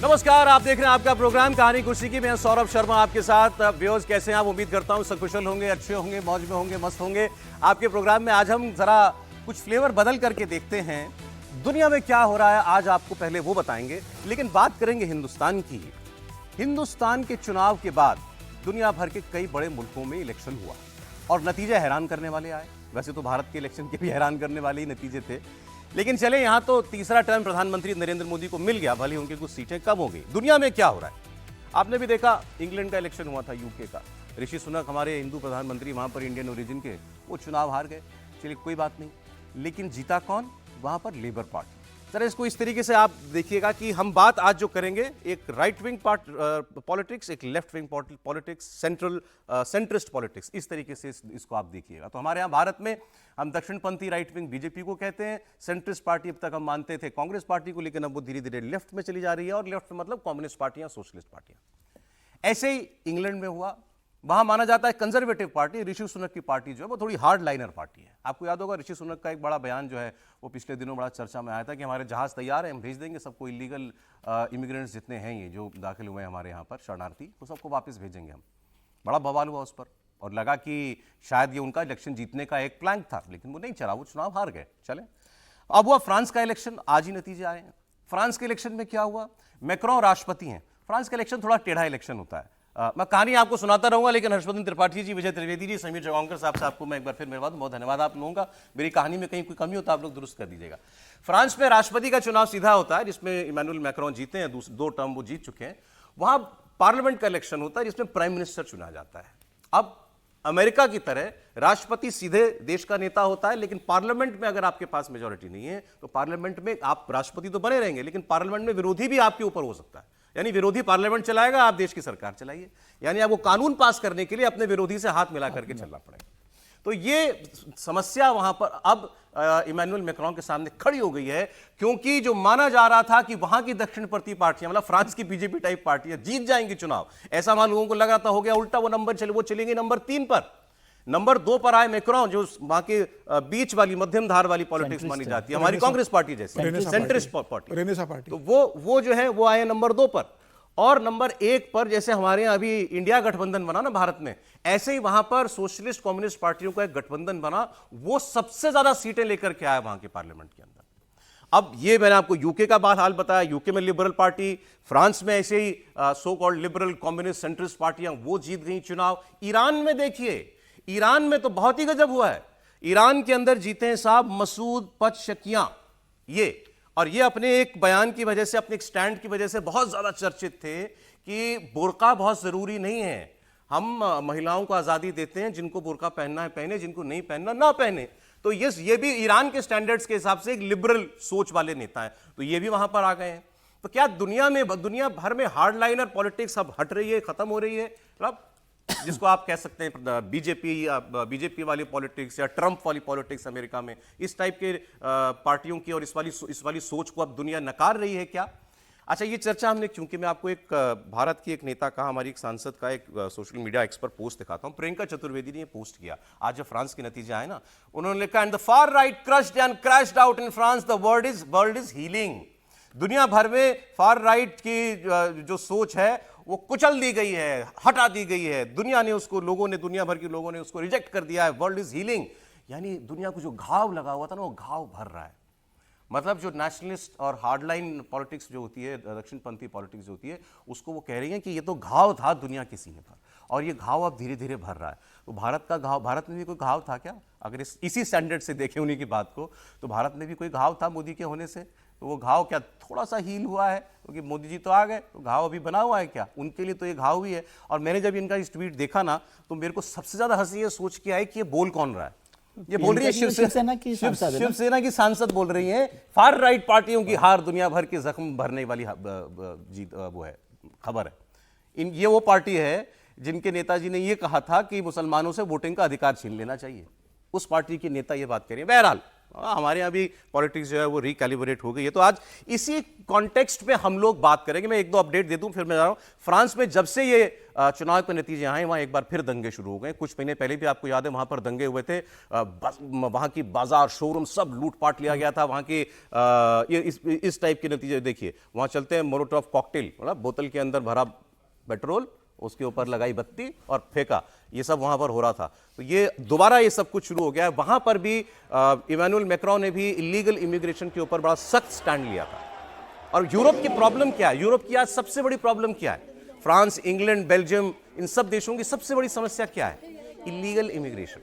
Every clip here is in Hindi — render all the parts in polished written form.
नमस्कार, आप देख रहे हैं आपका प्रोग्राम कहानी खुशी की। मैं सौरभ शर्मा आपके साथ। व्यूअर्स कैसे हैं आप? उम्मीद करता हूं सकुशल होंगे, अच्छे होंगे, मौज में होंगे, मस्त होंगे। आपके प्रोग्राम में आज हम जरा कुछ फ्लेवर बदल करके देखते हैं दुनिया में क्या हो रहा है। आज आपको पहले वो बताएंगे, लेकिन बात करेंगे हिंदुस्तान की। हिंदुस्तान के चुनाव के बाद दुनिया भर के कई बड़े मुल्कों में इलेक्शन हुआ और नतीजे हैरान करने वाले आए। वैसे तो भारत के इलेक्शन के भी हैरान करने वाले ही नतीजे थे, लेकिन चले यहां तो तीसरा टर्म प्रधानमंत्री नरेंद्र मोदी को मिल गया, भले उनकी कुछ सीटें कम हो गई। दुनिया में क्या हो रहा है आपने भी देखा। इंग्लैंड का इलेक्शन हुआ था, यूके का। ऋषि सुनक हमारे हिंदू प्रधानमंत्री, वहां पर इंडियन ओरिजिन के, वो चुनाव हार गए। चलिए कोई बात नहीं, लेकिन जीता कौन? वहां पर लेबर पार्टी। जरा इसको इस तरीके से आप देखिएगा कि हम बात आज जो करेंगे, एक राइट विंग पॉलिटिक्स, एक left wing politics, centrist politics, इस तरीके से इसको आप देखिएगा। तो हमारे यहाँ भारत में हम दक्षिणपंथी राइट विंग बीजेपी को कहते हैं। सेंट्रिस्ट पार्टी अब तक हम मानते थे कांग्रेस पार्टी को, लेकिन अब वो धीरे धीरे लेफ्ट में चली जा रही है, और लेफ्ट में मतलब कम्युनिस्ट पार्टियां, सोशलिस्ट पार्टियां। ऐसे ही इंग्लैंड में हुआ। वहां माना जाता है कंजर्वेटिव पार्टी, ऋषि सुनक की पार्टी जो है वो थोड़ी हार्ड लाइनर पार्टी है। आपको याद होगा ऋषि सुनक का एक बड़ा बयान जो है वो पिछले दिनों बड़ा चर्चा में आया था कि हमारे जहाज तैयार है, हम भेज देंगे सबको, इलीगल इमिग्रेंट्स जितने हैं ये जो दाखिल हुए हैं हमारे यहाँ पर, शरणार्थी, वो सबको वापस भेजेंगे हम। बड़ा बवाल हुआ उस पर, और लगा कि शायद ये उनका इलेक्शन जीतने का एक प्लान था, लेकिन वो नहीं चला, वो चुनाव हार गए। चले, अब हुआ फ्रांस का इलेक्शन, आज ही नतीजे आए हैं। फ्रांस के इलेक्शन में क्या हुआ? मैक्रों राष्ट्रपति हैं। फ्रांस का इलेक्शन थोड़ा टेढ़ा इलेक्शन होता है। मैं कहानी आपको सुनाता रहूंगा, लेकिन हर्षवर्धन त्रिपाठी जी, विजय त्रिवेदी जी, समीर जगौंकर साहब से आपको मैं एक बार फिर मेरे बहुत धन्यवाद आप लोगों का। मेरी कहानी में कहीं कोई कमी हो तो आप लोग दुरुस्त कर दीजिएगा। फ्रांस में राष्ट्रपति का चुनाव सीधा होता है, जिसमें इमैनुअल मैक्रों जीते हैं, 2 टर्म वो जीत चुके हैं। वहां पार्लियामेंट का इलेक्शन होता है, जिसमें प्राइम मिनिस्टर चुना जाता है। अब अमेरिका की तरह राष्ट्रपति सीधे देश का नेता होता है, लेकिन पार्लियामेंट में अगर आपके पास मेजॉरिटी नहीं है तो पार्लियामेंट में आप राष्ट्रपति तो बने रहेंगे, लेकिन पार्लियामेंट में विरोधी भी आपके ऊपर हो सकता है। यानी विरोधी पार्लियामेंट चलाएगा, आप देश की सरकार चलाइए। यानी आपको कानून पास करने के लिए अपने विरोधी से हाथ मिला करके चलना पड़ेगा। तो ये समस्या वहां पर अब इमैनुअल मैक्रों के सामने खड़ी हो गई है, क्योंकि जो माना जा रहा था कि वहां की दक्षिणपंथी पार्टियां, मतलब फ्रांस की बीजेपी टाइप पार्टियां जीत जाएंगी चुनाव, ऐसा वहां लोगों को लग रहा था, हो गया उल्टा। वो नंबर चलेंगे नंबर 3 पर। नंबर 2 पर आए मैक्रों, जो वहां के बीच वाली, मध्यम धार वाली पॉलिटिक्स मानी जाती है, हमारी कांग्रेस पार्टी जैसी सेंट्रिस्ट पार्टी। तो वो जो है वो आए नंबर 2 पर। और नंबर 1 पर, जैसे हमारे यहाँ अभी इंडिया गठबंधन बना ना भारत में, ऐसे ही वहां पर सोशलिस्ट कम्युनिस्ट पार्टियों का एक गठबंधन बना, वो सबसे ज्यादा सीटें लेकर के आया वहां के पार्लियामेंट के अंदर। अब ये मैंने आपको यूके का बात हाल बताया, यूके में लिबरल पार्टी, फ्रांस में ऐसे ही so called liberal communist centrist पार्टियां वो जीत गई चुनाव। ईरान में देखिए, ईरान में तो बहुत ही गजब हुआ है। ईरान के अंदर जीते हैं साहब मसूद पज़ेश्कियां, ये, और ये अपने एक बयान की वजह से, अपने एक स्टैंड की वजह से बहुत ज्यादा चर्चित थे कि बुर्का बहुत जरूरी नहीं है, हम महिलाओं को आजादी देते हैं, जिनको बुर्का पहनना है पहने, जिनको नहीं पहनना ना पहने। तो ये भी ईरान के स्टैंडर्ड्स के हिसाब से एक लिबरल सोच वाले नेता है, तो ये भी वहां पर आ गए हैं। तो क्या दुनिया भर में हार्डलाइनर पॉलिटिक्स अब हट रही है, खत्म हो रही है? मतलब जिसको आप कह सकते हैं बीजेपी वाली पॉलिटिक्स या ट्रंप वाली पॉलिटिक्स अमेरिका में, इस टाइप के पार्टियों की और इस वाली सोच को अब दुनिया नकार रही है क्या? अच्छा, ये चर्चा हमने, क्योंकि मैं आपको एक भारत की एक नेता का, हमारी एक सांसद का एक सोशल मीडिया एक्सपर्ट पोस्ट दिखाता हूं। प्रियंका चतुर्वेदी ने ये पोस्ट किया आज जब फ्रांस के नतीजे आए ना। उन्होंने लिखा, and the far right crushed and crashed out in France, the world is healing. दुनिया भर में फार राइट की जो सोच है वो कुचल दी गई है, हटा दी गई है। दुनिया भर के लोगों ने उसको रिजेक्ट कर दिया है। वर्ल्ड इज हीलिंग, यानी दुनिया को जो घाव लगा हुआ था ना, वो घाव भर रहा है। मतलब जो नेशनलिस्ट और हार्डलाइन पॉलिटिक्स जो होती है, दक्षिणपंथी पॉलिटिक्स जो होती है, उसको वो कह रही है कि ये तो घाव था दुनिया के सीने पर, और ये घाव अब धीरे धीरे भर रहा है। तो भारत का घाव, भारत में भी कोई घाव था क्या? अगर इसी स्टैंडर्ड से देखें उन्हीं की बात को, तो भारत में भी कोई घाव था मोदी के होने से? तो वो घाव क्या थोड़ा सा हील हुआ है क्योंकि मोदी जी तो आ गए, तो घाव अभी बना हुआ है क्या? उनके लिए तो ये घाव ही है। और मैंने जब इनका इस ट्वीट देखा ना, तो मेरे को सबसे ज्यादा हंसी ये सोच के आई कि ये बोल कौन रहा है। ये बोल रही है शिवसेना की सांसद बोल रही है, फार राइट पार्टियों की हार दुनिया भर के जख्म भरने वाली जीत वो है, खबर है। ये वो पार्टी है जिनके नेताजी ने ये कहा था कि मुसलमानों से वोटिंग का अधिकार छीन लेना चाहिए। उस पार्टी के नेता ये बात कह रहे हैं। बहरहाल हमारे यहाँ भी पॉलिटिक्स जो है वो रिकैलिब्रेट हो गई है। तो आज इसी कॉन्टेक्स्ट पे हम लोग बात करेंगे। मैं एक दो अपडेट दे दूं फिर मैं जा रहा हूं। फ्रांस में जब से ये चुनाव के नतीजे आए वहां एक बार फिर दंगे शुरू हो गए। कुछ महीने पहले भी आपको याद है वहां पर दंगे हुए थे। वहां की बाजार, शोरूम सब लूटपाट लिया गया था। वहां की इस टाइप के नतीजे देखिए, वहां चलते हैं मोलोटोव कॉकटेल, मतलब बोतल के अंदर भरा पेट्रोल, उसके ऊपर लगाई बत्ती और फेंका, ये सब वहां पर हो रहा था। तो ये दोबारा ये सब कुछ शुरू हो गया है। वहां पर भी इमैनुअल मैक्रोन ने भी इलीगल इमिग्रेशन के ऊपर बड़ा सख्त स्टैंड लिया था। और यूरोप की प्रॉब्लम क्या है? यूरोप की आज सबसे बड़ी प्रॉब्लम क्या है? फ्रांस, इंग्लैंड, बेल्जियम, इन सब देशों की सबसे बड़ी समस्या क्या है? इलीगल इमिग्रेशन,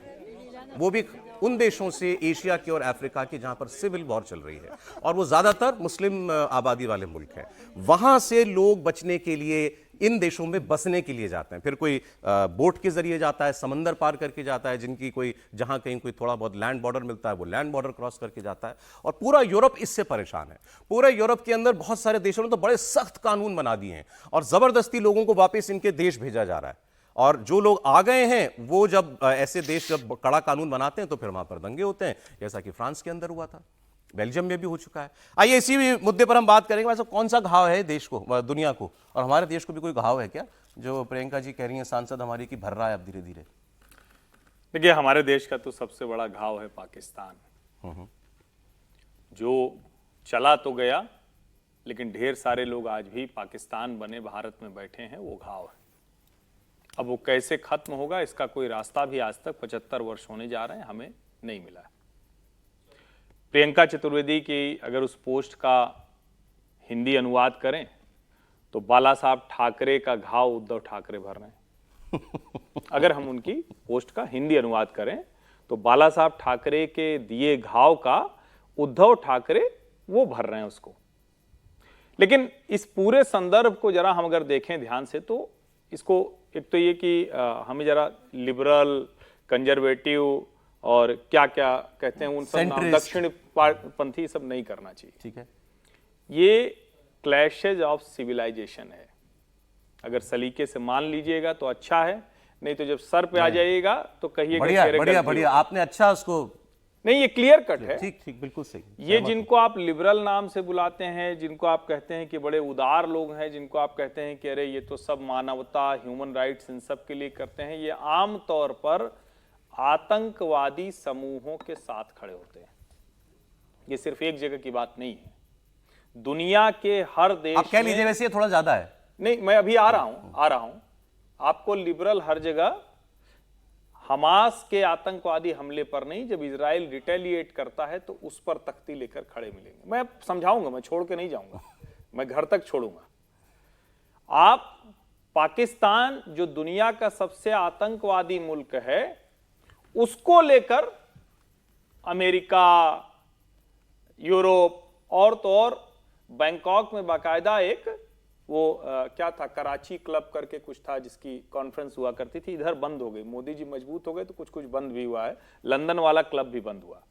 वो भी उन देशों से, एशिया के और अफ्रीका के, जहां पर सिविल वॉर चल रही है और वो ज्यादातर मुस्लिम आबादी वाले मुल्क हैं। वहां से लोग बचने के लिए इन देशों में बसने के लिए जाते हैं। फिर कोई बोट के जरिए जाता है, समंदर पार करके जाता है, जिनकी कोई जहां कहीं कोई थोड़ा बहुत लैंड बॉर्डर मिलता है वो लैंड बॉर्डर क्रॉस करके जाता है। और पूरा यूरोप इससे परेशान है। पूरे यूरोप के अंदर बहुत सारे देशों ने तो बड़े सख्त कानून बना दिए हैं और जबरदस्ती लोगों को वापस इनके देश भेजा जा रहा है। और जो लोग आ गए हैं वो जब ऐसे देश जब कड़ा कानून बनाते हैं तो फिर वहां पर दंगे होते हैं, जैसा कि फ्रांस के अंदर हुआ था, बेल्जियम में भी हो चुका है। आइए इसी भी मुद्दे पर हम बात करेंगे। वैसे कौन सा घाव है देश को, दुनिया को, और हमारे देश को भी कोई घाव है क्या, जो प्रियंका जी कह रही हैं सांसद हमारी की भर रहा है अब धीरे धीरे? देखिए, हमारे देश का तो सबसे बड़ा घाव है पाकिस्तान, जो चला तो गया लेकिन ढेर सारे लोग आज भी पाकिस्तान बने भारत में बैठे हैं, वो घाव है। अब वो कैसे खत्म होगा इसका कोई रास्ता भी आज तक 75 वर्ष होने जा रहे हैं हमें नहीं मिला है। प्रियंका चतुर्वेदी की अगर उस पोस्ट का हिंदी अनुवाद करें तो बाला साहब ठाकरे का घाव उद्धव ठाकरे भर रहे हैं। अगर हम उनकी पोस्ट का हिंदी अनुवाद करें तो बाला साहब ठाकरे के दिए घाव का उद्धव ठाकरे वो भर रहे हैं उसको। लेकिन इस पूरे संदर्भ को जरा हम अगर देखें ध्यान से तो इसको एक तो ये कि हमें जरा लिबरल, कंजर्वेटिव और क्या क्या कहते हैं उन सब नाम, दक्षिण पंथी सब नहीं करना चाहिए। ठीक है, ये क्लैशेज ऑफ सिविलाइजेशन है। अगर सलीके से मान लीजिएगा तो अच्छा है, नहीं तो जब सर पे आ जाइएगा तो कहिएगा बढ़िया बढ़िया, आपने अच्छा उसको, नहीं, ये क्लियर कट है। ठीक ठीक, बिल्कुल सही। ये जिनको आप लिबरल नाम से बुलाते हैं, जिनको आप कहते हैं कि बड़े उदार लोग हैं, जिनको आप कहते हैं कि अरे ये तो सब मानवता, ह्यूमन राइट्स, इन सब के लिए करते हैं, ये आम तौर पर आतंकवादी समूहों के साथ खड़े होते हैं। ये सिर्फ एक जगह की बात नहीं है, दुनिया के हर देश आप कह लीजिए, वैसे ये थोड़ा ज्यादा है। नहीं, मैं अभी आ रहा हूं। आपको लिबरल हर जगह हमास के आतंकवादी हमले पर नहीं, जब इजराइल रिटेलिएट करता है तो उस पर तख्ती लेकर खड़े मिलेंगे। मैं समझाऊंगा, मैं छोड़ के नहीं जाऊंगा, मैं घर तक छोड़ूंगा। आप पाकिस्तान जो दुनिया का सबसे आतंकवादी मुल्क है उसको लेकर अमेरिका, यूरोप और तो और बैंकॉक में बाकायदा एक वो क्या था, कराची क्लब करके कुछ था जिसकी कॉन्फ्रेंस हुआ करती थी, इधर बंद हो गई। मोदी जी मजबूत हो गए तो कुछ कुछ बंद भी हुआ है, लंदन वाला क्लब भी बंद हुआ।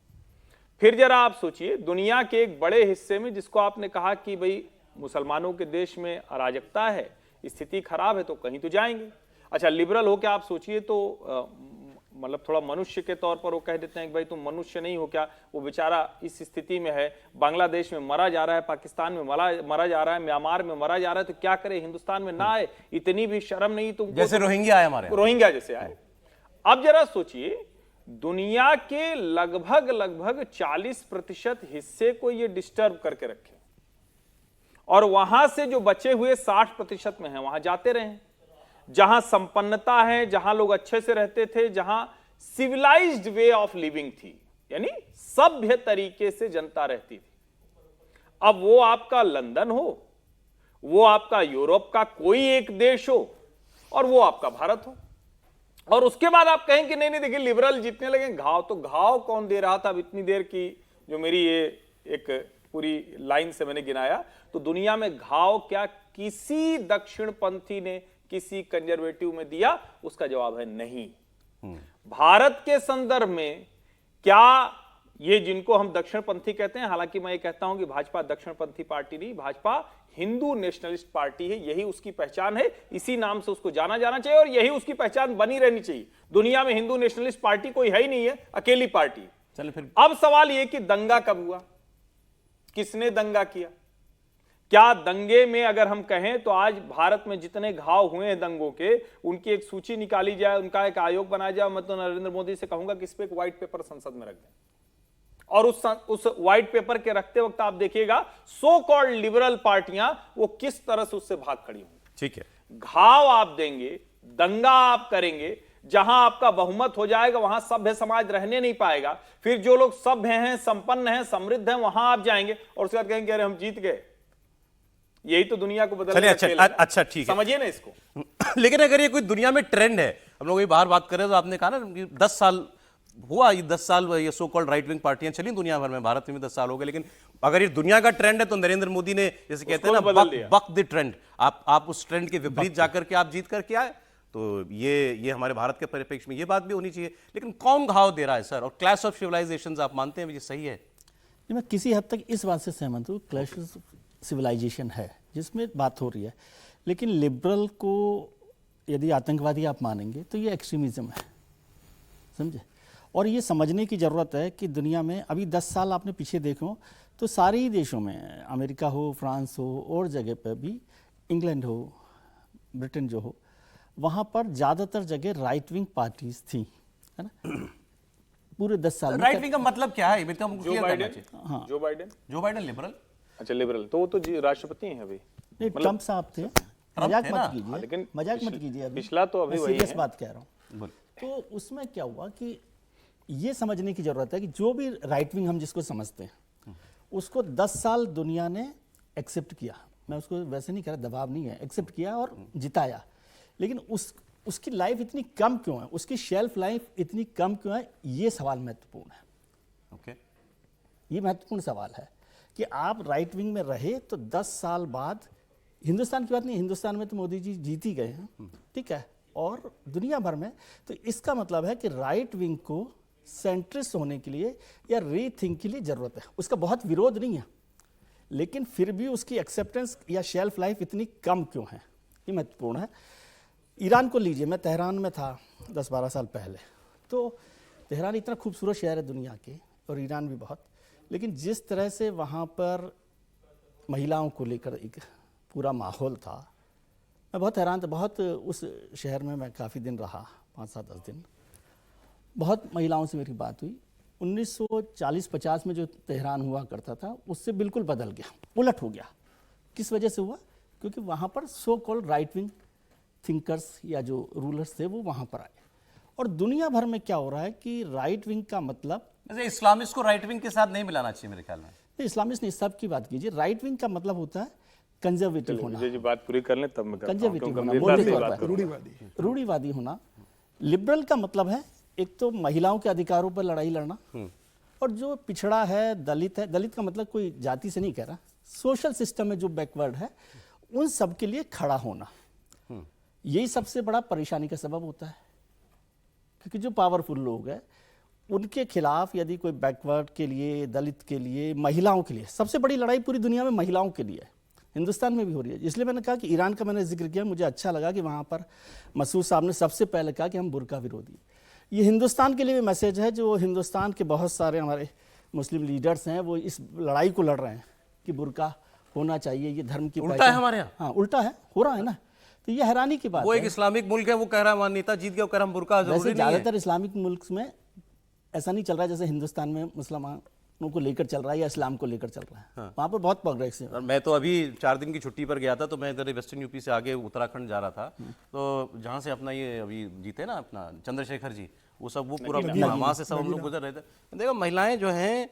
फिर जरा आप सोचिए, दुनिया के एक बड़े हिस्से में जिसको आपने कहा कि भाई मुसलमानों के देश में अराजकता है, स्थिति खराब है, तो कहीं तो जाएंगे। अच्छा, लिबरल हो क्या आप सोचिए तो मतलब थोड़ा मनुष्य के तौर पर वो कह देते हैं कि भाई तुम मनुष्य नहीं हो क्या, वो बेचारा इस स्थिति में है, बांग्लादेश में मरा जा रहा है, पाकिस्तान में मरा जा रहा है, म्यांमार में मरा जा रहा है, तो क्या करे, हिंदुस्तान में ना आए, इतनी भी शर्म नहीं तुमको? जैसे रोहिंग्या आए हमारे, रोहिंग्या जैसे आए। अब जरा सोचिए, दुनिया के लगभग 40% हिस्से को ये डिस्टर्ब करके रखे और वहां से जो बचे हुए 60% में है वहां जाते रहे, जहां संपन्नता है, जहां लोग अच्छे से रहते थे, जहां सिविलाइज्ड वे ऑफ लिविंग थी, यानी सभ्य तरीके से जनता रहती थी। अब वो आपका लंदन हो, वो आपका यूरोप का कोई एक देश हो और वो आपका भारत हो, और उसके बाद आप कहें कि नहीं नहीं देखिए लिबरल जीतने लगे। घाव तो घाव कौन दे रहा था? अब इतनी देर की जो मेरी ये एक पूरी लाइन से मैंने गिनाया, तो दुनिया में घाव क्या किसी दक्षिणपंथी ने किसी कंजर्वेटिव में दिया? उसका जवाब है नहीं। भारत के संदर्भ में क्या ये जिनको हम दक्षिणपंथी कहते हैं, हालांकि मैं ये कहता हूं कि भाजपा दक्षिणपंथी पार्टी नहीं, भाजपा हिंदू नेशनलिस्ट पार्टी है, यही उसकी पहचान है, इसी नाम से उसको जाना जाना चाहिए और यही उसकी पहचान बनी रहनी चाहिए। दुनिया में हिंदू नेशनलिस्ट पार्टी कोई है ही नहीं है, अकेली पार्टी। चलिए फिर अब सवाल यह कि दंगा कब हुआ, किसने दंगा किया? क्या दंगे में अगर हम कहें तो आज भारत में जितने घाव हुए हैं दंगों के, उनकी एक सूची निकाली जाए, उनका एक आयोग बनाया जाए। मैं तो नरेंद्र मोदी से कहूंगा कि इस पे एक व्हाइट पेपर संसद में रख दें, और उस व्हाइट पेपर के रखते वक्त आप देखिएगा सो कॉल्ड लिबरल पार्टियां वो किस तरह से उससे भाग खड़ी होंगी। ठीक है, घाव आप देंगे, दंगा आप करेंगे, जहां आपका बहुमत हो जाएगा वहां सभ्य समाज रहने नहीं पाएगा। फिर जो लोग सभ्य हैं, संपन्न हैं, समृद्ध हैं, वहां आप जाएंगे और उसके बाद कहेंगे अरे हम जीत गए। यही तो दुनिया को बदलने का खेल है। अच्छा ठीक है, समझिए ना इसको। लेकिन अगर ये कोई दुनिया में ट्रेंड है, हम लोग ये बाहर बात करें तो आपने कहा ना कि 10 साल हुआ, ये 10 साल ये सो कॉल्ड राइट विंग पार्टियां चली दुनिया भर में, भारत में भी 10 साल हो गए। लेकिन अगर ये दुनिया का ट्रेंड है तो नरेंद्र मोदी ने जैसे कहते हैं ना बक द ट्रेंड, आप उस ट्रेंड के विपरीत जाकर के आप जीत करके आए, तो ये हमारे भारत के परिप्रेक्ष्य में ये बात भी होनी चाहिए। लेकिन कौन घाव दे रहा है सर, और क्लैश ऑफ सिविलाइजेशंस आप मानते हैं ये सही है? मैं किसी हद तक इस बात से सहमत हूँ, क्लैश ऑफ सिविलाइजेशन है जिसमें बात हो रही है। लेकिन लिबरल को यदि आतंकवादी आप मानेंगे तो ये एक्सट्रीमिज्म है, समझे। और ये समझने की ज़रूरत है कि दुनिया में अभी 10 साल आपने पीछे देखो तो सारे ही देशों में, अमेरिका हो, फ्रांस हो, और जगह पर भी, इंग्लैंड हो, ब्रिटेन जो हो, वहाँ पर ज़्यादातर जगह राइट विंग पार्टीज थी, है ना। पूरे 10 साल में राइट विंग का मतलब क्या है? जो बाइडेन लिबरल, अच्छा लिबरल तो वो तो राष्ट्रपति हैं अभी। नहीं, ट्रम्प साहब थे, मजाक थे मत ना? कीजिए, लेकिन मजाक मत कीजिए, अभी पिछला तो अभी वही सीरियस है। बात कह रहा हूँ। तो उसमें क्या हुआ कि ये समझने की जरूरत है कि जो भी राइट विंग हम जिसको समझते हैं उसको 10 साल दुनिया ने एक्सेप्ट किया। मैं उसको वैसे नहीं कह रहा, दबाव नहीं है, एक्सेप्ट किया और जिताया। लेकिन उसकी लाइफ इतनी कम क्यों है, उसकी शेल्फ लाइफ इतनी कम क्यों है, ये सवाल महत्वपूर्ण है। ओके, ये महत्वपूर्ण सवाल है कि आप राइट विंग में रहे तो 10 साल बाद, हिंदुस्तान की बात नहीं, हिंदुस्तान में तो मोदी जी जीत ही गए हैं, ठीक है, और दुनिया भर में, तो इसका मतलब है कि राइट विंग को सेंट्रिस्ट होने के लिए या रीथिंक के लिए जरूरत है। उसका बहुत विरोध नहीं है, लेकिन फिर भी उसकी एक्सेप्टेंस या शेल्फ लाइफ इतनी कम क्यों है, ये महत्वपूर्ण है। ईरान को लीजिए, मैं तेहरान में था 10-12 साल पहले, तो तेहरान इतना खूबसूरत शहर है दुनिया के, और ईरान भी बहुत, लेकिन जिस तरह से वहाँ पर महिलाओं को लेकर एक पूरा माहौल था, मैं बहुत हैरान था। बहुत उस शहर में मैं काफ़ी दिन रहा, 5-7-10 दिन, बहुत महिलाओं से मेरी बात हुई। 1940-50 में जो तेहरान हुआ करता था उससे बिल्कुल बदल गया, उलट हो गया। किस वजह से हुआ? क्योंकि वहाँ पर so called right wing thinkers या जो रूलर्स थे वो वहाँ पर आए। और दुनिया भर में क्या हो रहा है कि राइट विंग का मतलब, जैसे इस्लामिस्ट को राइट विंग के साथ नहीं मिलाना चाहिए मेरे ख्याल में। इस्लामिस्ट नहीं, सब की बात कीजिए। राइट विंग का मतलब होता है कंजर्वेटिव होना, जी बात पूरी कर लें तब मैं करता हूं, कंजर्वेटिव क्योंकि होना, गंभीरता से मोदी बात तौर पर करूंगा। रूढ़िवादी होना। लिबरल का मतलब है एक तो महिलाओं के अधिकारों पर लड़ाई लड़ना, और जो पिछड़ा है, दलित है, दलित का मतलब कोई जाति से नहीं कह रहा, सोशल सिस्टम में जो बैकवर्ड है उन सब के लिए खड़ा होना। यही सबसे बड़ा परेशानी का सबब होता है, क्योंकि जो पावरफुल लोग हैं उनके खिलाफ यदि कोई बैकवर्ड के लिए, दलित के लिए, महिलाओं के लिए, सबसे बड़ी लड़ाई पूरी दुनिया में महिलाओं के लिए है, हिंदुस्तान में भी हो रही है। इसलिए मैंने कहा कि ईरान का मैंने जिक्र किया, मुझे अच्छा लगा कि वहाँ पर मसूद साहब ने सबसे पहले कहा कि हम बुर्का विरोधी। ये हिंदुस्तान के लिए भी मैसेज है, जो हिंदुस्तान के बहुत सारे हमारे मुस्लिम लीडर्स हैं वो इस लड़ाई को लड़ रहे हैं कि बुर्का होना चाहिए, ये धर्म की उल्टा है हमारे यहाँ। हाँ, उल्टा है, हो रहा है ना। तो ये हैरानी की बात वो है। एक इस्लामिक मुल्क है, वो कह रहा है नेता जीत गया, वो कह रहा है बुर्का जरूरी वैसे नहीं है। ज़्यादातर इस्लामिक मुल्क में ऐसा नहीं चल रहा है जैसे हिंदुस्तान में मुसलमानों को लेकर चल रहा है या इस्लाम को लेकर चल रहा है। हाँ। वहाँ पर बहुत प्रोग्रेस है। और मैं तो अभी 4 दिन की छुट्टी पर गया था, तो मैं इधर वेस्टर्न यूपी से आगे उत्तराखंड जा रहा था, तो जहाँ से अपना ये अभी जीते ना अपना चंद्रशेखर जी, वो सब वो पूरा वहाँ से सब हम लोग गुजर रहे थे। देखो महिलाएं जो हैं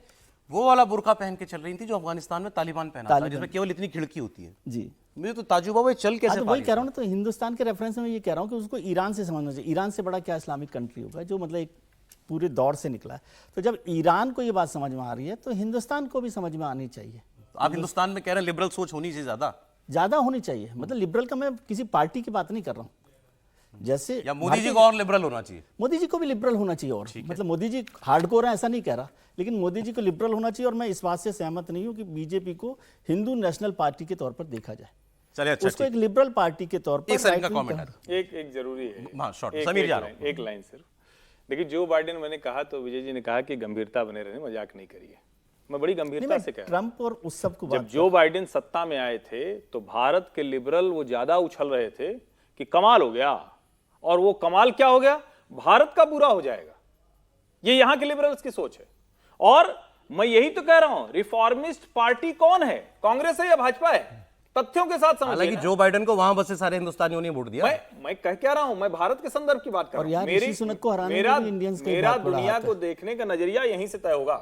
वो वाला बुर्का पहन के चल रही थी जो अफगानिस्तान में तालिबान पहना था, जिसमें केवल इतनी खिड़की होती है। जी, मुझे तो ताजुबा वो चल कैसे वही कह रहा हूँ ना। तो हिंदुस्तान के रेफरेंस में ये कह रहा हूँ कि उसको ईरान से समझना चाहिए। ईरान से बड़ा क्या इस्लामिक कंट्री होगा जो मतलब एक पूरे दौर से निकला है। तो जब ईरान को ये बात समझ में आ रही है तो हिंदुस्तान को भी समझ में आनी चाहिए। आप हिंदुस्तान में कह रहे हैं लिबरल सोच होनी चाहिए, ज़्यादा होनी चाहिए। मतलब लिबरल का मैं किसी पार्टी की बात नहीं कर रहा हूँ, जैसे या मोदी जी को और लिबरल होना चाहिए। मोदी जी को भी लिबरल होना चाहिए, और मतलब मोदी जी हार्डकोर है ऐसा नहीं कह रहा, लेकिन मोदी जी को लिबरल होना चाहिए। और मैं इस बात से सहमत नहीं हूं कि बीजेपी को हिंदू नेशनल पार्टी के तौर पर देखा जाए। चलिए, अच्छा, उसको एक लिबरल पार्टी के तौर पर एक सेकंड का कमेंट एक जरूरी है। हाँ, शॉर्ट समीर जा रहा हूं। एक लाइन सिर्फ देखिए जो बाइडेन मैंने कहा तो विजय जी ने कहा कि गंभीरता बने रहने, मजाक नहीं करिए। मैं बड़ी गंभीरता से कह रहा हूं। ट्रंप और उस सब को जब जो बाइडेन सत्ता में आए थे तो भारत के लिबरल वो ज्यादा उछल रहे थे कि कमाल हो गया, और वो कमाल क्या हो गया, भारत का बुरा हो जाएगा। ये यहां के लिबरल्स की सोच है। और मैं यही तो कह रहा हूं, रिफॉर्मिस्ट पार्टी कौन है, कांग्रेस है या भाजपा है? तथ्यों के साथ समझिए। हालांकि जो बाइडेन को वहां बसे सारे हिंदुस्तानियों ने वोट दिया। मैं कह क्या रहा हूं, मैं भारत के संदर्भ की बात कर रहा हूं। ऋषि सुनक को हराने में भी इंडियंस का मेरा बहुत बड़ा दुनिया हाथ है। को देखने का नजरिया यहीं से तय होगा।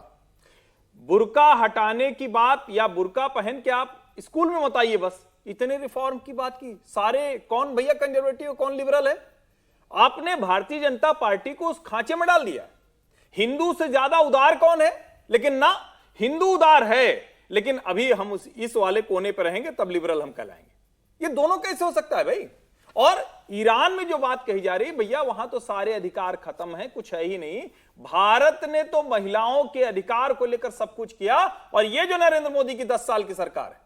बुर्का हटाने की बात या बुर्का पहन के आप स्कूल में मत आइए, बस इतने रिफॉर्म की बात की। सारे कौन भैया कंजर्वेटिव, कौन लिबरल है? आपने भारतीय जनता पार्टी को उस खांचे में डाल दिया। हिंदू से ज्यादा उदार कौन है? लेकिन ना, हिंदू उदार है लेकिन अभी हम इस वाले कोने पर रहेंगे तब लिबरल हम कहलाएंगे। ये दोनों कैसे हो सकता है भाई? और ईरान में जो बात कही जा रही है, भैया वहां तो सारे अधिकार खत्म हैं, कुछ है ही नहीं। भारत ने तो महिलाओं के अधिकार को लेकर सब कुछ किया। और ये जो नरेंद्र मोदी की 10 साल की सरकार है,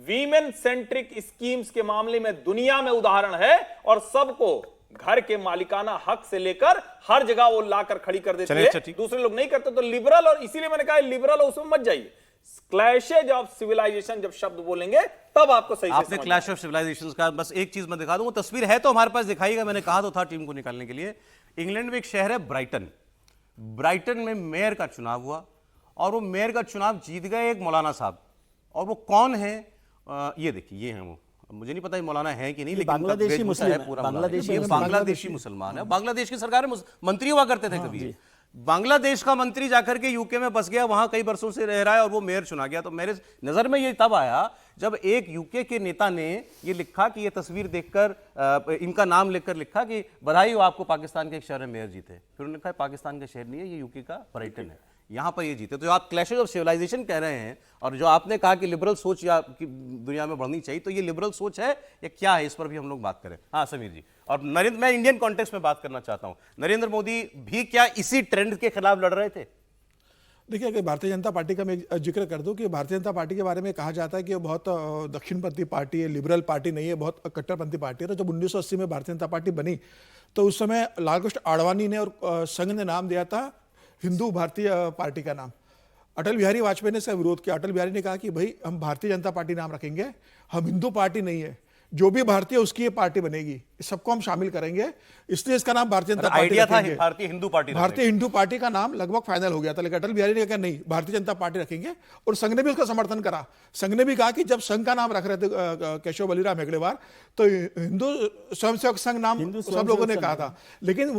वीमेन सेंट्रिक स्कीम्स के मामले में दुनिया में उदाहरण है। और सबको घर के मालिकाना हक से लेकर हर जगह वो लाकर खड़ी कर देती है, दूसरे लोग नहीं करते। तो लिबरल, और इसीलिए मैंने कहा लिबरल और उसमें मत जाइए। क्लैशेज ऑफ सिविलाइजेशन जब शब्द बोलेंगे तब आपको सही से आपने क्लैश ऑफ सिविलाइजेशंस का बस एक चीज मैं दिखा दूं, वो तस्वीर है तो हमारे पास दिखाइएगा। मैंने कहा तो था टीम को निकालने के लिए। इंग्लैंड में एक शहर है ब्राइटन। ब्राइटन में मेयर का चुनाव हुआ और वो मेयर का चुनाव जीत गए एक मौलाना साहब। और वो कौन है? ये देखिए, ये है वो। मुझे नहीं पता ये मौलाना है कि नहीं, लेकिन बांग्लादेशी मुस्लिम है। पूरा बांग्लादेशी मुसलमान है। बांग्लादेश की सरकार में मंत्री हुआ करते थे कभी। बांग्लादेश का मंत्री जाकर के यूके में बस गया, वहां कई वर्षों से रह रहा है और वो मेयर चुना गया। तो मेरे नजर में ये तब आया जब एक यूके के नेता ने ये लिखा कि ये तस्वीर देखकर, इनका नाम लिखकर लिखा कि बधाई हो आपको, पाकिस्तान के एक शहर में मेयर जीते। फिर उन्होंने कहा पाकिस्तान का शहर नहीं है, ये यूके का ब्राइटन है, यहां पर ये जीते। तो जो आप क्लैशेज ऑफ सिविलाइजेशन कह रहे हैं और जो आपने कहा कि लिबरल सोच या कि दुनिया में बढ़नी चाहिए, तो ये लिबरल सोच है या क्या है, इस पर भी हम लोग बात करें। हाँ समीर जी। और नरेंद्र, मैं इंडियन कॉन्टेक्स्ट में बात करना चाहता हूं, नरेंद्र मोदी भी क्या इसी ट्रेंड के खिलाफ लड़ रहे थे? देखिए, अगर भारतीय जनता पार्टी का मैं जिक्र कर दूं कि भारतीय जनता पार्टी के बारे में कहा जाता है कि वो बहुत दक्षिणपंथी पार्टी है, लिबरल पार्टी नहीं है, बहुत कट्टरपंथी पार्टी है। तो जब 1980 में भारतीय जनता पार्टी बनी तो उस समय लाल कृष्ण आडवाणी ने और संघ ने नाम दिया था हिंदू भारतीय पार्टी का नाम। अटल बिहारी वाजपेयी ने इसका विरोध किया। अटल बिहारी ने कहा कि भाई हम भारतीय जनता पार्टी नाम रखेंगे, हम हिंदू पार्टी नहीं है, जो भी भारतीय उसकी ये पार्टी बनेगी, सबको हम शामिल करेंगे, इसलिए इसका नाम भारतीय जनता पार्टी आइडिया था रखेंगे। भारतीय हिंदू पार्टी, भारतीय हिंदू पार्टी का नाम लगभग फाइनल हो गया था, लेकिन अटल बिहारी ने कहा नहीं, भारतीय जनता पार्टी रखेंगे। और संघ ने भी उसका समर्थन करा। संघ ने भी कहा कि जब संघ का नाम रख रहे थे केशव बलिराम हेगड़ेवार, तो हिंदू स्वयंसेवक संघ नाम सब लोगों ने कहा था, लेकिन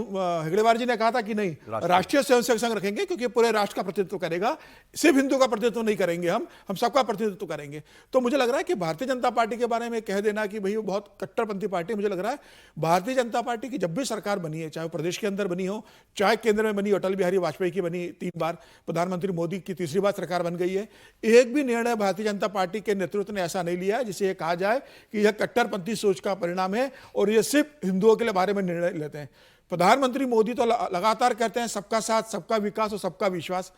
हेगड़ेवार जी ने कहा था कि नहीं, राष्ट्रीय स्वयंसेवक संघ रखेंगे क्योंकि पूरे राष्ट्र का प्रतिनिधित्व करेगा, सिर्फ हिंदू का प्रतिनिधित्व नहीं करेंगे, हम सबका प्रतिनिधित्व करेंगे। तो मुझे लग रहा है कि भारतीय जनता पार्टी के बारे में कह देना कि भाई वो बहुत कट्टरपंथी पार्टी, मुझे लग रहा है भारतीय जनता पार्टी की जब भी सरकार बनी है, चाहे वो प्रदेश के अंदर बनी हो, चाहे केंद्र में बनी, अटल बिहारी वाजपेयी की बनी 3 बार, प्रधानमंत्री मोदी की तीसरी बार सरकार बन गई है, एक भी निर्णय भारतीय जनता पार्टी के नेतृत्व ने ऐसा नहीं लिया है जिसे यह कहा जाए कि यह कट्टरपंथी सोच का परिणाम है और ये सिर्फ हिंदुओं के बारे में निर्णय लेते हैं। प्रधानमंत्री मोदी तो लगातार कहते हैं सबका साथ, सबका विकास और सबका विश्वास।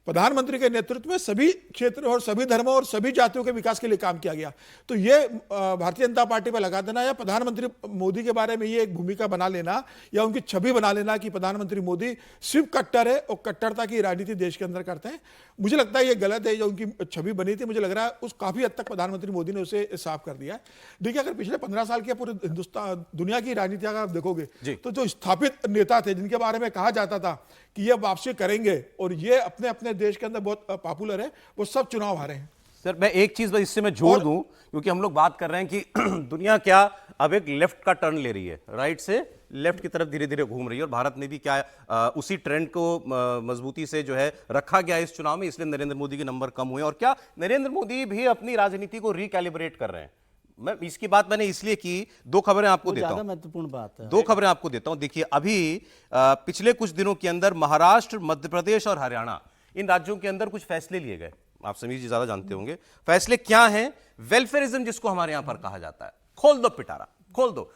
प्रधानमंत्री के नेतृत्व में सभी क्षेत्रों और सभी धर्मों और सभी जातियों के विकास के लिए काम किया गया। तो ये भारतीय जनता पार्टी पर लगा देना या प्रधानमंत्री मोदी के बारे में ये एक भूमिका बना लेना या उनकी छवि बना लेना कि प्रधानमंत्री मोदी सिर्फ कट्टर है और कट्टरता की राजनीति देश के अंदर करते हैं, मुझे लगता है ये गलत है। जो उनकी छवि बनी थी, मुझे लग रहा है उस काफी हद तक प्रधानमंत्री मोदी ने उसे साफ कर दिया है। देखिए, अगर पिछले 15 साल के पूरे हिंदुस्तान दुनिया की राजनीति अगर आप देखोगे तो जो स्थापित नेता थे जिनके बारे में कहा जाता था कि ये वापसी करेंगे और ये अपने अपने देश के अंदर बहुत पॉपुलर है, वो सब चुनाव हारे हैं। सर, मैं एक चीज बस इससे मैं जोड़ दूं, क्योंकि हम लोग बात कर रहे हैं कि दुनिया क्या अब एक लेफ्ट का टर्न ले रही है, राइट से लेफ्ट की तरफ धीरे धीरे घूम रही है, और भारत ने भी क्या उसी ट्रेंड को मजबूती से जो है रखा गया इस चुनाव में, इसलिए नरेंद्र मोदी के नंबर कम हुए। और क्या नरेंद्र मोदी भी अपनी राजनीति को रिकैलिब्रेट कर रहे हैं? मैं इसकी बात मैंने इसलिए की, 2 खबरें आपको देता हूं, महत्वपूर्ण बात है। 2 खबरें आपको देता हूं। देखिए, अभी पिछले कुछ दिनों के अंदर महाराष्ट्र, मध्य प्रदेश और हरियाणा, इन राज्यों के अंदर कुछ फैसले लिए गए। आप समीर जी ज्यादा जानते होंगे फैसले क्या हैं। वेलफेयरिज्म जिसको हमारे यहां पर कहा जाता है, खोल दो पिटारा, खोल दो,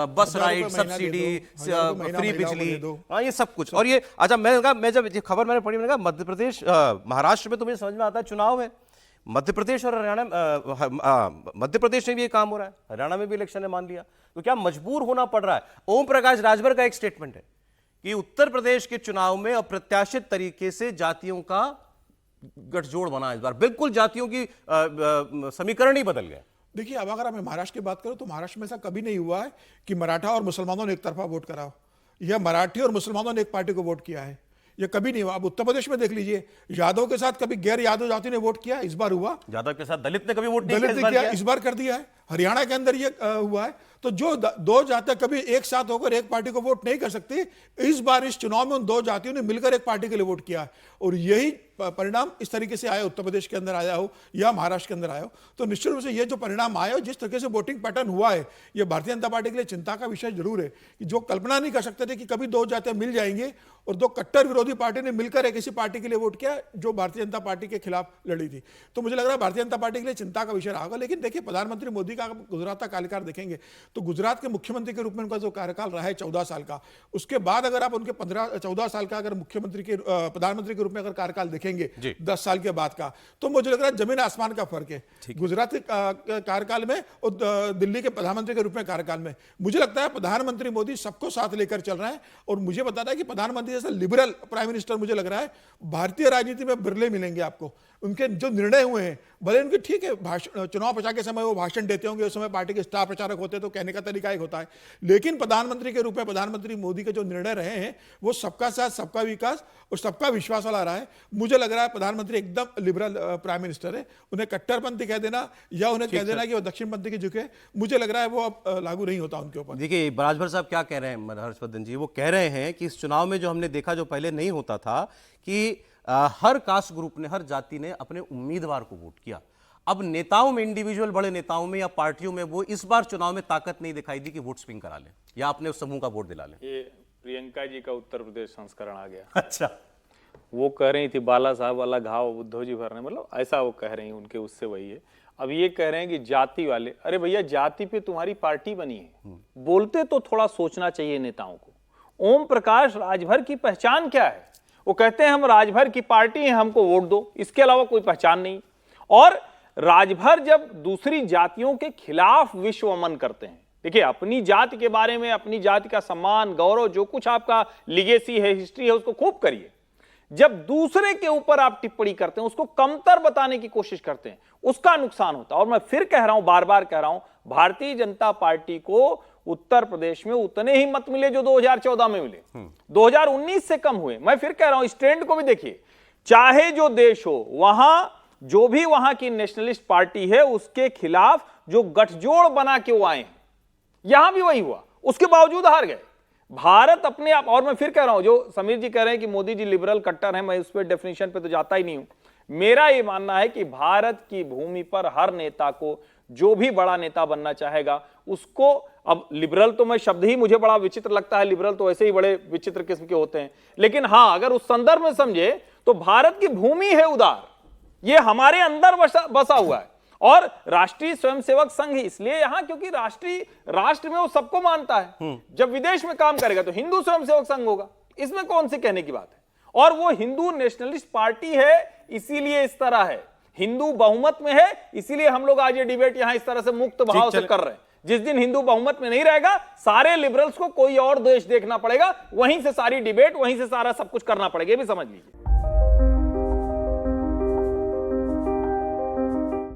बस राइड, सब्सिडी, फ्री बिजली, हाँ ये सब कुछ। और ये अच्छा, मैं जब ये खबर मैंने पढ़ी, मैंने कहा मध्य प्रदेश, महाराष्ट्र में तो मुझे समझ में आता है चुनाव है, मध्य प्रदेश और हरियाणा, मध्य प्रदेश में भी ये काम हो रहा है, हरियाणा में भी इलेक्शन ने मान लिया, तो क्या मजबूर होना पड़ रहा है? ओम प्रकाश राजभर का एक स्टेटमेंट है कि उत्तर प्रदेश के चुनाव में अप्रत्याशित तरीके से जातियों का गठजोड़ बना। इस बार बिल्कुल जातियों की समीकरण ही बदल गए। देखिए, अब अगर मैं महाराष्ट्र की बात करूं तो महाराष्ट्र में ऐसा कभी नहीं हुआ है कि मराठा और मुसलमानों ने एक तरफा वोट करा हो, या मराठी और मुसलमानों ने एक पार्टी को वोट किया है। ये कभी नहीं हुआ। अब उत्तर प्रदेश में देख लीजिए, यादव के साथ कभी गैर यादव जाति ने वोट किया, इस बार हुआ। यादव के साथ दलित ने कभी वोट नहीं दलित किया, ने किया, इस बार कर दिया है। हरियाणा के अंदर ये हुआ है। तो जो दो जातियां कभी एक साथ होकर एक पार्टी को वोट नहीं कर सकती, इस बार इस चुनाव में उन दो जातियों ने मिलकर एक पार्टी के लिए वोट किया है। और यही परिणाम इस तरीके से आया, उत्तर प्रदेश के अंदर आया हो या महाराष्ट्र के अंदर आया हो, तो निश्चित रूप से ये जो परिणाम आया, जिस तरीके से वोटिंग पैटर्न हुआ है, ये भारतीय जनता पार्टी के लिए चिंता का विषय जरूर है। कि जो कल्पना नहीं कर सकते थे कि कभी दो जातियां मिल जाएंगे और दो कट्टर विरोधी पार्टी ने मिलकर एक ऐसी पार्टी के लिए वोट किया जो भारतीय जनता पार्टी के खिलाफ लड़ी थी। तो मुझे लग रहा है भारतीय जनता पार्टी के लिए चिंता का विषय रहा होगा। लेकिन देखिए, प्रधानमंत्री मोदी का गुजरात का कार्यकाल देखेंगे तो गुजरात के मुख्यमंत्री के रूप में उनका जो कार्यकाल रहा है 14 साल का, उसके बाद अगर आप उनके 14 साल का अगर मुख्यमंत्री के प्रधानमंत्री के रूप में अगर कार्यकाल देखेंगे 10 साल के बाद का, तो मुझे लग रहा है जमीन आसमान का फर्क है गुजरात के कार्यकाल में और दिल्ली के प्रधानमंत्री के रूप में कार्यकाल में। मुझे लगता है प्रधानमंत्री मोदी सबको साथ लेकर चल रहा है। और मुझे बताता है कि प्रधानमंत्री जैसा लिबरल प्राइम मिनिस्टर मुझे लग रहा है भारतीय राजनीति में बिरले मिलेंगे आपको। उनके जो निर्णय हुए हैं, भले उनके ठीक है चुनाव प्रचार के समय वो भाषण देते होंगे, उस समय पार्टी के स्टार प्रचारक होते हैं तो कहने का तरीका एक होता है, लेकिन प्रधानमंत्री के रूप में प्रधानमंत्री मोदी के जो निर्णय रहे हैं वो सबका साथ, सबका विकास और सबका विश्वास वाला रहा है। मुझे लग रहा है प्रधानमंत्री एकदम लिबरल प्राइम मिनिस्टर है। उन्हें कट्टरपंथी कह देना या उन्हें कह देना कि वो दक्षिणपंथी के झुके, मुझे लग रहा है वो अब लागू नहीं होता उनके ऊपर। देखिए, राजभर साहब क्या कह रहे हैं हर्षवर्धन जी, वो कह रहे हैं कि इस चुनाव में जो हमने देखा, जो पहले नहीं होता था, कि हर कास्ट ग्रुप ने, हर जाति ने अपने उम्मीदवार को वोट किया। अब नेताओं में, इंडिविजुअल बड़े नेताओं में या पार्टियों में वो इस बार चुनाव में ताकत नहीं दिखाई दी कि वोट स्विंग करा लें या अपने उस समूह का वोट दिला लें। ये प्रियंका जी का उत्तर प्रदेश संस्करण आ गया। अच्छा, वो कह रही थी बाला साहब वाला घाव उद्धव जी भरने, मतलब ऐसा वो कह रही हैं, उनके उससे वही है। अब ये कह रहे हैं कि जाति वाले, अरे भैया जाति पे तुम्हारी पार्टी बनी है, बोलते तो थोड़ा सोचना चाहिए नेताओं को। ओम प्रकाश राजभर की पहचान क्या है? वो कहते हैं हम राजभर की पार्टी हैं, हमको वोट दो, इसके अलावा कोई पहचान नहीं। और राजभर जब दूसरी जातियों के खिलाफ विश्व अमन करते हैं, देखिए अपनी जाति के बारे में, अपनी जाति का सम्मान, गौरव, जो कुछ आपका लिगेसी है, हिस्ट्री है, उसको खूब करिए। जब दूसरे के ऊपर आप टिप्पणी करते हैं, उसको कमतर बताने की कोशिश करते हैं, उसका नुकसान होता है। और मैं फिर कह रहा हूं, बार बार कह रहा हूं, भारतीय जनता पार्टी को उत्तर प्रदेश में उतने ही मत मिले जो 2014 में मिले, 2019 से कम हुए। मैं फिर कह रहा हूं, इस ट्रेंड को भी देखिए, चाहे जो देश हो, वहां जो भी वहां की नेशनलिस्ट पार्टी है उसके खिलाफ जो गठजोड़ बना के वो आए, यहां भी वही हुआ, उसके बावजूद हार गए। भारत अपने आप, और मैं फिर कह रहा हूं, जो समीर जी कह रहे हैं कि मोदी जी लिबरल कट्टर हैं, मैं उस पर डेफिनेशन पे तो जाता ही नहीं हूं। मेरा यह मानना है कि भारत की भूमि पर हर नेता को, जो भी बड़ा नेता बनना चाहेगा उसको, अब लिबरल तो मैं शब्द ही मुझे बड़ा विचित्र लगता है, लिबरल तो ऐसे ही बड़े विचित्र किस्म के होते हैं, लेकिन हां अगर उस संदर्भ में समझे तो भारत की भूमि है उदार, ये हमारे अंदर बसा हुआ है। और राष्ट्रीय स्वयंसेवक संघ इसलिए यहां क्योंकि राष्ट्र में वो सबको मानता है। जब विदेश में काम करेगा तो हिंदू स्वयंसेवक संघ होगा, इसमें कौन सी कहने की बात है। और वो हिंदू नेशनलिस्ट पार्टी है, इसीलिए इस तरह है, हिंदू बहुमत में है, इसीलिए हम लोग आज ये डिबेट यहां इस तरह से मुक्त भाव से कर रहे हैं। जिस दिन हिंदू बहुमत में नहीं रहेगा, सारे लिबरल्स को कोई और देश देखना पड़ेगा, वहीं से सारी डिबेट, वहीं से सारा सब कुछ करना पड़ेगा, ये भी समझ लीजिए।